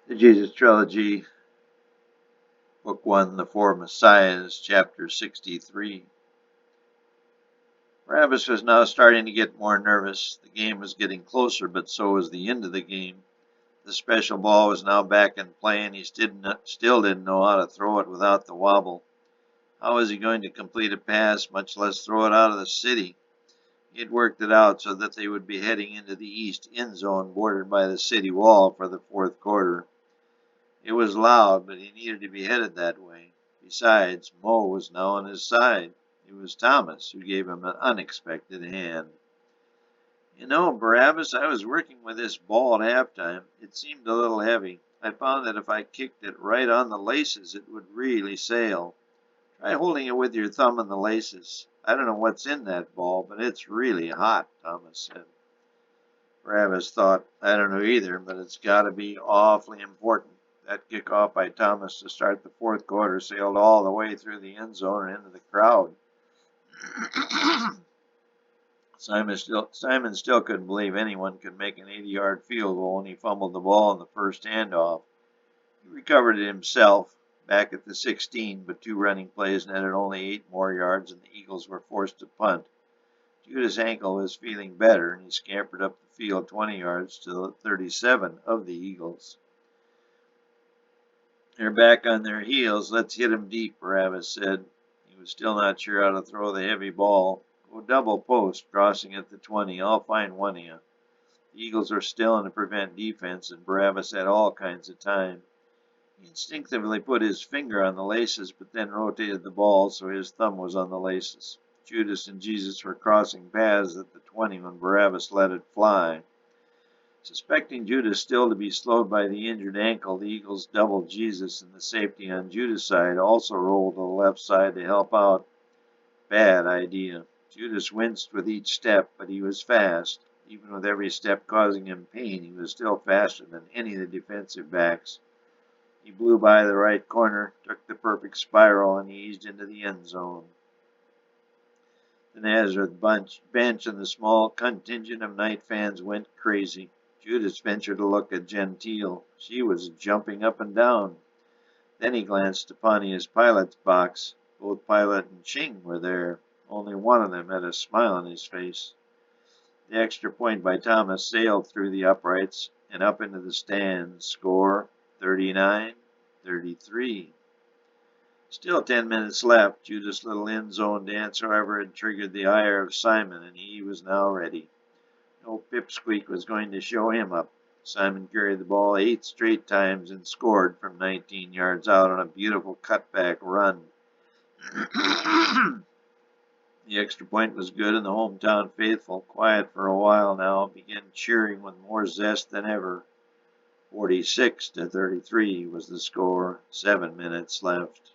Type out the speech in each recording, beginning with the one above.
The Jesus Trilogy, Book 1, The Four Messiahs, Chapter 63. Barabbas was now starting to get more nervous. The game was getting closer, but so was the end of the game. The special ball was now back in play, and he still didn't know how to throw it without the wobble. How was he going to complete a pass, much less throw it out of the city? He had worked it out so that they would be heading into the east end zone bordered by the city wall for the fourth quarter. It was loud, but he needed to be headed that way. Besides, Mo was now on his side. It was Thomas who gave him an unexpected hand. You know, Barabbas, I was working with this ball at halftime. It seemed a little heavy. I found that if I kicked it right on the laces, it would really sail. Try holding it with your thumb on the laces. I don't know what's in that ball, but it's really hot, Thomas said. Barabbas thought, I don't know either, but it's got to be awfully important. That kickoff by Thomas to start the fourth quarter sailed all the way through the end zone and into the crowd. Simon still couldn't believe anyone could make an 80-yard field goal when he fumbled the ball in the first handoff. He recovered it himself back at the 16, but two running plays netted only 8 more yards, and the Eagles were forced to punt. Judas' ankle was feeling better, and he scampered up the field 20 yards to the 37 of the Eagles. They're back on their heels. Let's hit 'em deep, Barabbas said. He was still not sure how to throw the heavy ball. Go double post, crossing at the 20. I'll find one of you. The Eagles were still in the prevent defense, and Barabbas had all kinds of time. He instinctively put his finger on the laces, but then rotated the ball so his thumb was on the laces. Judas and Jesus were crossing paths at the 20 when Barabbas let it fly. Suspecting Judas still to be slowed by the injured ankle, the Eagles doubled Jesus, and the safety on Judas' side also rolled to the left side to help out. Bad idea. Judas winced with each step, but he was fast. Even with every step causing him pain, he was still faster than any of the defensive backs. He blew by the right corner, took the perfect spiral, and eased into the end zone. The Nazareth bench and the small contingent of night fans went crazy. Judas ventured to look at Gentile. She was jumping up and down. Then he glanced at Pontius Pilate's box. Both Pilate and Ching were there. Only one of them had a smile on his face. The extra point by Thomas sailed through the uprights and up into the stands. Score 39-33. Still 10 minutes left. Judas' little end zone dance, however, had triggered the ire of Simon, and he was now ready. No pipsqueak was going to show him up. Simon carried the ball 8 straight times and scored from 19 yards out on a beautiful cutback run. The extra point was good, and the hometown faithful, quiet for a while now, began cheering with more zest than ever. 46-33 was the score. 7 minutes left.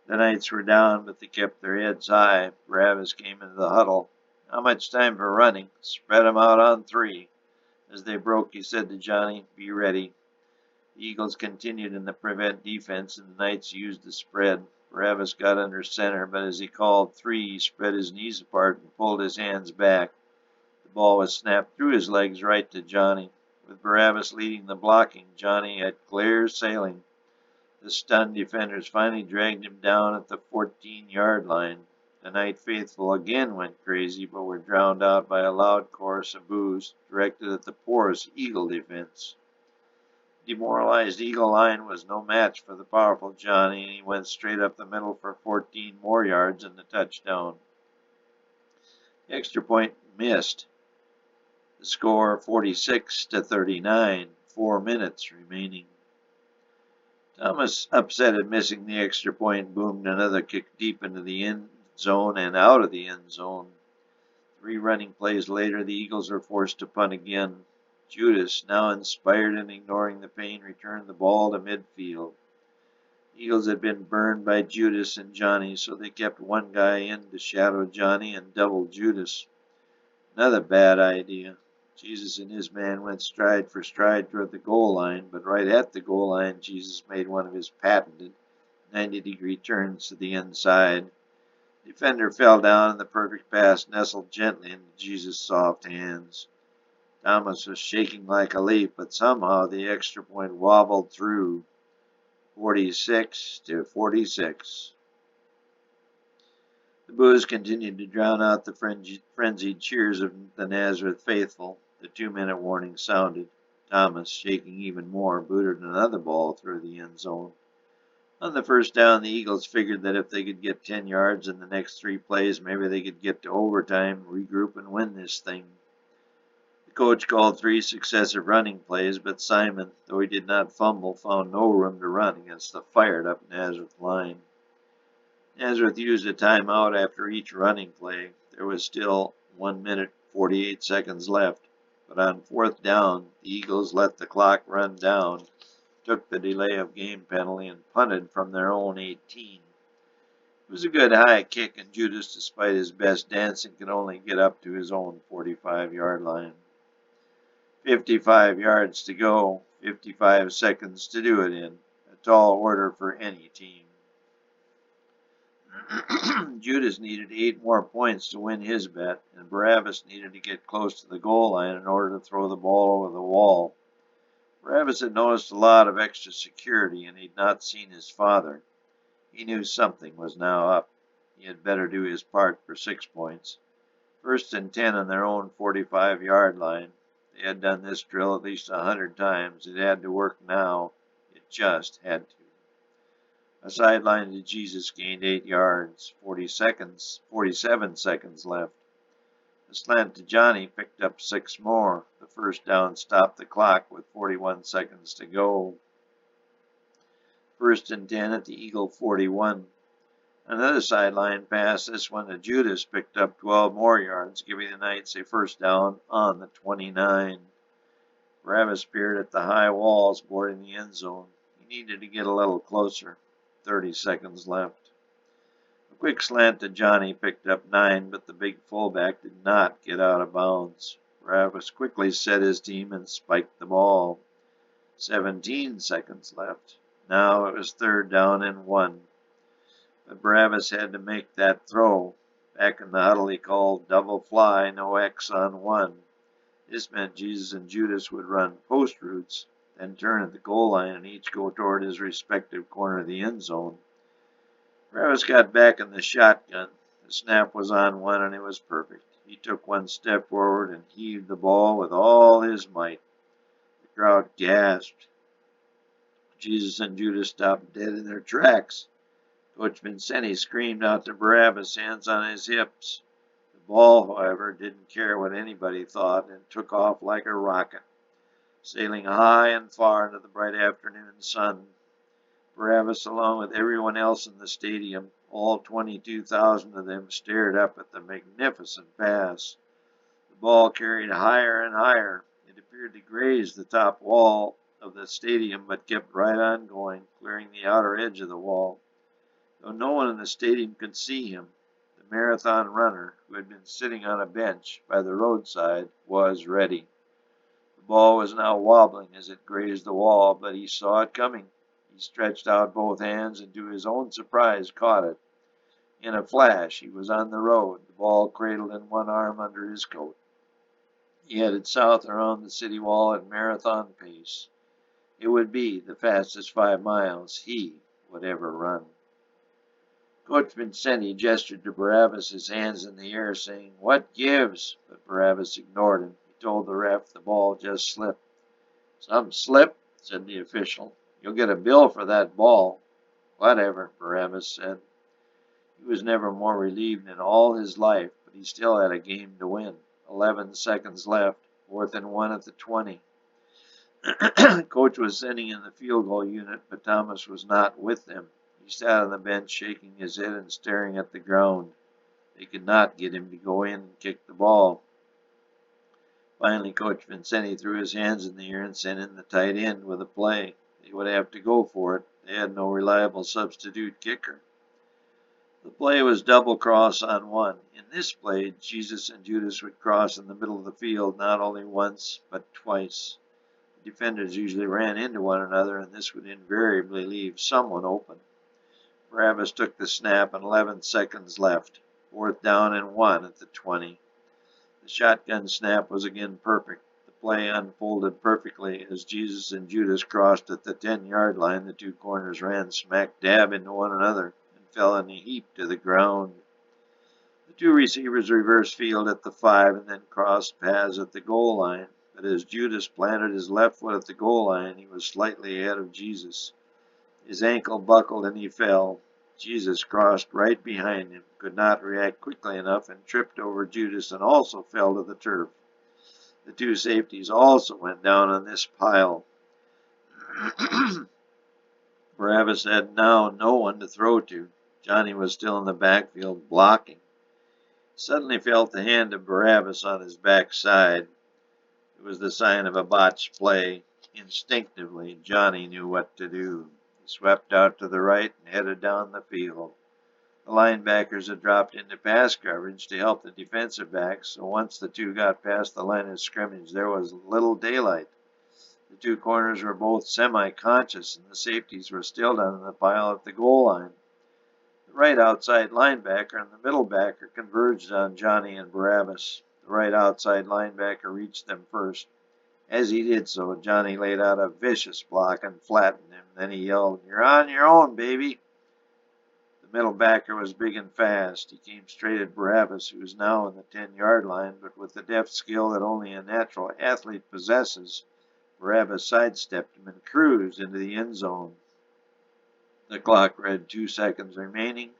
The Knights were down, but they kept their heads high. Barabbas came into the huddle. Not much time for running. Spread 'em out on 3. As they broke, he said to Johnny, be ready. The Eagles continued in the prevent defense, and the Knights used the spread. Barabbas got under center, but as he called 3, he spread his knees apart and pulled his hands back. The ball was snapped through his legs right to Johnny. With Barabbas leading the blocking, Johnny had clear sailing. The stunned defenders finally dragged him down at the 14-yard line. The Knight faithful again went crazy, but were drowned out by a loud chorus of boos directed at the porous Eagle defense. The demoralized Eagle line was no match for the powerful Johnny, and he went straight up the middle for 14 more yards and the touchdown. The extra point missed. The score 46-39, 4 minutes remaining. Thomas, upset at missing the extra point, boomed another kick deep into the end zone and out of the end zone. 3 running plays later, the Eagles were forced to punt again. Judas, now inspired and ignoring the pain, returned the ball to midfield. The Eagles had been burned by Judas and Johnny, so they kept one guy in to shadow Johnny and doubled Judas. Another bad idea. Jesus and his man went stride for stride toward the goal line, but right at the goal line, Jesus made one of his patented 90-degree turns to the inside. The defender fell down, and the perfect pass nestled gently into Jesus' soft hands. Thomas was shaking like a leaf, but somehow the extra point wobbled through. 46-46. The boos continued to drown out the frenzied cheers of the Nazareth faithful. The 2-minute warning sounded. Thomas, shaking even more, booted another ball through the end zone. On the first down, the Eagles figured that if they could get 10 yards in the next 3 plays, maybe they could get to overtime, regroup, and win this thing. The coach called 3 successive running plays, but Simon, though he did not fumble, found no room to run against the fired-up Nazareth line. Nazareth used a timeout after each running play. There was still 1 minute 48 seconds left, but on 4th down, the Eagles let the clock run down, took the delay of game penalty, and punted from their own 18. It was a good high kick, and Judas, despite his best dancing, could only get up to his own 45-yard line. 55 yards to go, 55 seconds to do it in. A tall order for any team. Judas needed 8 more points to win his bet, and Barabbas needed to get close to the goal line in order to throw the ball over the wall. Barabbas had noticed a lot of extra security, and he'd not seen his father. He knew something was now up. He had better do his part for 6 points. 1st and 10 on their own 45-yard line. They had done this drill at least 100 times. It had to work now. It just had to. A sideline to Jesus gained 8 yards, 47 seconds left. A slant to Johnny picked up 6 more. The first down stopped the clock with 41 seconds to go. 1st and 10 at the Eagle 41. Another sideline pass, this one to Judas, picked up 12 more yards, giving the Knights a first down on the 29. Barabbas peered at the high walls bordering the end zone. He needed to get a little closer. 30 seconds left. A quick slant to Johnny picked up 9, but the big fullback did not get out of bounds. Barabbas quickly set his team and spiked the ball. 17 seconds left. Now it was 3rd down and 1. But Barabbas had to make that throw. Back in the huddle he called double fly, no X on 1. This meant Jesus and Judas would run post routes, then turn at the goal line and each go toward his respective corner of the end zone. Barabbas got back in the shotgun. The snap was on 1 and it was perfect. He took 1 step forward and heaved the ball with all his might. The crowd gasped. Jesus and Judas stopped dead in their tracks. Coach Vincenti screamed out to Barabbas, hands on his hips. The ball, however, didn't care what anybody thought and took off like a rocket, sailing high and far into the bright afternoon sun. Barabbas, along with everyone else in the stadium, all 22,000 of them, stared up at the magnificent pass. The ball carried higher and higher. It appeared to graze the top wall of the stadium, but kept right on going, clearing the outer edge of the wall. Though no one in the stadium could see him, the marathon runner, who had been sitting on a bench by the roadside, was ready. The ball was now wobbling as it grazed the wall, but he saw it coming. He stretched out both hands and, to his own surprise, caught it. In a flash, he was on the road, the ball cradled in one arm under his coat. He headed south around the city wall at marathon pace. It would be the fastest 5 miles he would ever run. Coach Vincenti gestured to Barabbas, his hands in the air, saying, "What gives?" But Barabbas ignored him. He told the ref the ball just slipped. "Some slip," said the official. "You'll get a bill for that ball." "Whatever," Barabbas said. He was never more relieved in all his life, but he still had a game to win. 11 seconds left, 4th and 1 at the 20. Coach was sending in the field goal unit, but Thomas was not with them. He sat on the bench, shaking his head and staring at the ground. They could not get him to go in and kick the ball. Finally, Coach Vincenti threw his hands in the air and sent in the tight end with a play. They would have to go for it. They had no reliable substitute kicker. The play was double cross on 1. In this play, Jesus and Judas would cross in the middle of the field not only once, but twice. The defenders usually ran into one another, and this would invariably leave someone open. Barabbas took the snap and 11 seconds left. 4th down and 1 at the 20. The shotgun snap was again perfect. The play unfolded perfectly. As Jesus and Judas crossed at the 10-yard line, the two corners ran smack dab into one another and fell in a heap to the ground. The two receivers reversed field at the 5 and then crossed paths at the goal line. But as Judas planted his left foot at the goal line, he was slightly ahead of Jesus. His ankle buckled and he fell. Jesus crossed right behind him, could not react quickly enough, and tripped over Judas and also fell to the turf. The two safeties also went down on this pile. Barabbas had now no one to throw to. Johnny was still in the backfield blocking. He suddenly felt the hand of Barabbas on his backside. It was the sign of a botched play. Instinctively, Johnny knew what to do. He swept out to the right and headed down the field. The linebackers had dropped into pass coverage to help the defensive backs, so once the two got past the line of scrimmage, there was little daylight. The two corners were both semi-conscious, and the safeties were still down in the pile at the goal line. The right outside linebacker and the middle backer converged on Johnny and Barabbas. The right outside linebacker reached them first. As he did so, Johnny laid out a vicious block and flattened him. Then he yelled, "You're on your own, baby." The middle backer was big and fast. He came straight at Barabbas, who was now on the 10-yard line, but with the deft skill that only a natural athlete possesses, Barabbas sidestepped him and cruised into the end zone. The clock read 2 seconds remaining.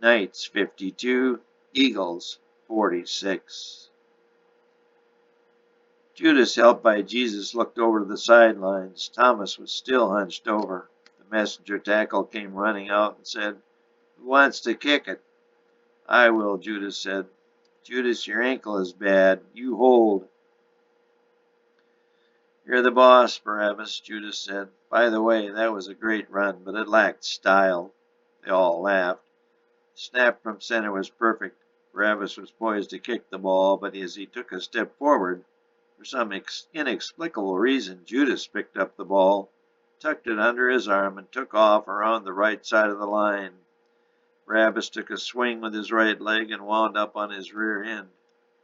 Knights 52, Eagles 46. Judas, helped by Jesus, looked over to the sidelines. Thomas was still hunched over. The messenger tackle came running out and said, "Who wants to kick it?" "I will," Judas said. "Judas, your ankle is bad. You hold." "You're the boss, Barabbas," Judas said. "By the way, that was a great run, but it lacked style." They all laughed. The snap from center was perfect. Barabbas was poised to kick the ball, but as he took a step forward, for some inexplicable reason, Judas picked up the ball, tucked it under his arm, and took off around the right side of the line. Barabbas took a swing with his right leg and wound up on his rear end.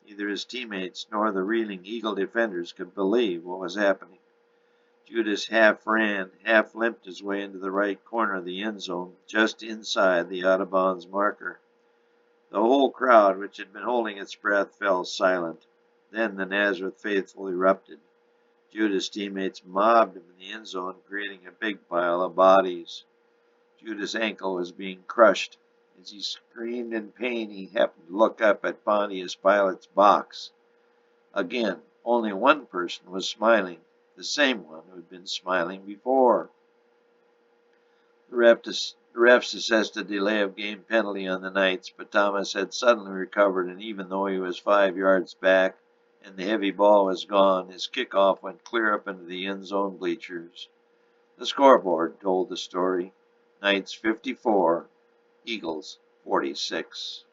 Neither his teammates nor the reeling Eagle defenders could believe what was happening. Judas half ran, half limped his way into the right corner of the end zone, just inside the out-of-bounds marker. The whole crowd, which had been holding its breath, fell silent. Then the Nazareth faithful erupted. Judas' teammates mobbed him in the end zone, creating a big pile of bodies. Judas' ankle was being crushed. As he screamed in pain, he happened to look up at Pontius Pilate's box. Again, only one person was smiling, the same one who had been smiling before. The refs assessed a delay of game penalty on the Knights, but Thomas had suddenly recovered, and even though he was 5 yards back and the heavy ball was gone, his kickoff went clear up into the end zone bleachers. The scoreboard told the story. Knights 54, Eagles 46.